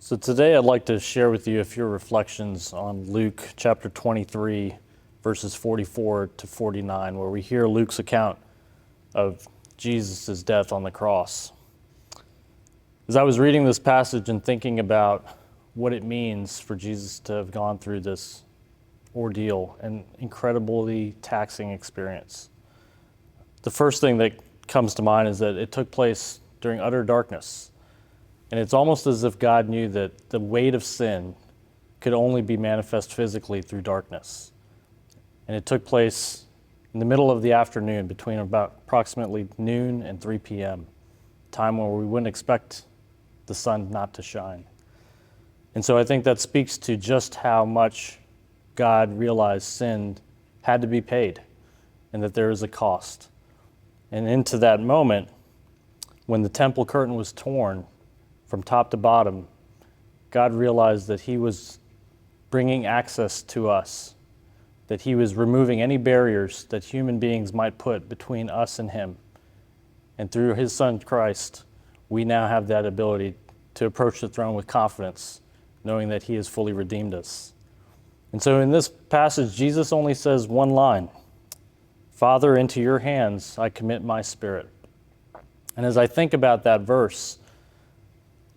So today I'd like to share with you a few reflections on Luke chapter 23, verses 44 to 49, where we hear Luke's account of Jesus' death on the cross. As I was reading this passage and thinking about what it means for Jesus to have gone through this ordeal, an incredibly taxing experience, the first thing that comes to mind is that it took place during utter darkness. And it's almost as if God knew that the weight of sin could only be manifest physically through darkness. And it took place in the middle of the afternoon between about approximately noon and 3 p.m., time where we wouldn't expect the sun not to shine. And so I think that speaks to just how much God realized sin had to be paid and that there is a cost. And into that moment, when the temple curtain was torn from top to bottom, God realized that he was bringing access to us, that he was removing any barriers that human beings might put between us and him. And through his son Christ, we now have that ability to approach the throne with confidence, knowing that he has fully redeemed us. And so in this passage, Jesus only says one line: "Father, into your hands I commit my spirit." And as I think about that verse,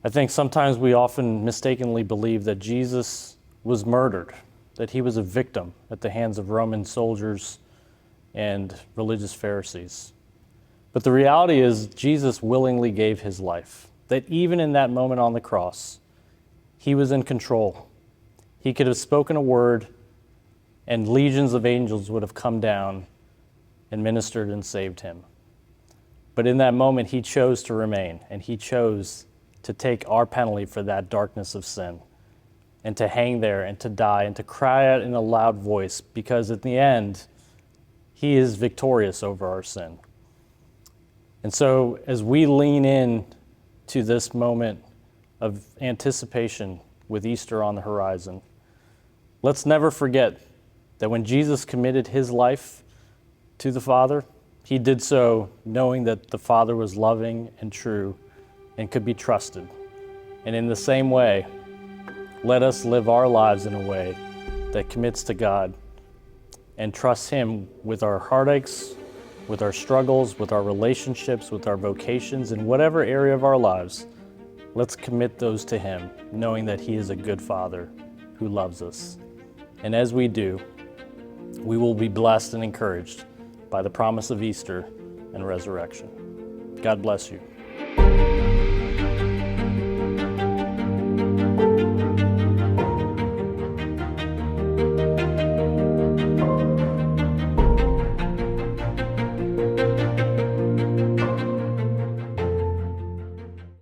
I think sometimes we often mistakenly believe that Jesus was murdered, that he was a victim at the hands of Roman soldiers and religious Pharisees. But the reality is Jesus willingly gave his life, that even in that moment on the cross, he was in control. He could have spoken a word and legions of angels would have come down and ministered and saved him. But in that moment, he chose to remain, and he chose to take our penalty for that darkness of sin, and to hang there and to die and to cry out in a loud voice, because at the end, he is victorious over our sin. And so as we lean in to this moment of anticipation with Easter on the horizon, let's never forget that when Jesus committed his life to the Father, he did so knowing that the Father was loving and true and could be trusted. And in the same way, let us live our lives in a way that commits to God and trusts him with our heartaches, with our struggles, with our relationships, with our vocations, in whatever area of our lives. Let's commit those to him, knowing that he is a good Father who loves us. And as we do, we will be blessed and encouraged by the promise of Easter and resurrection. God bless you.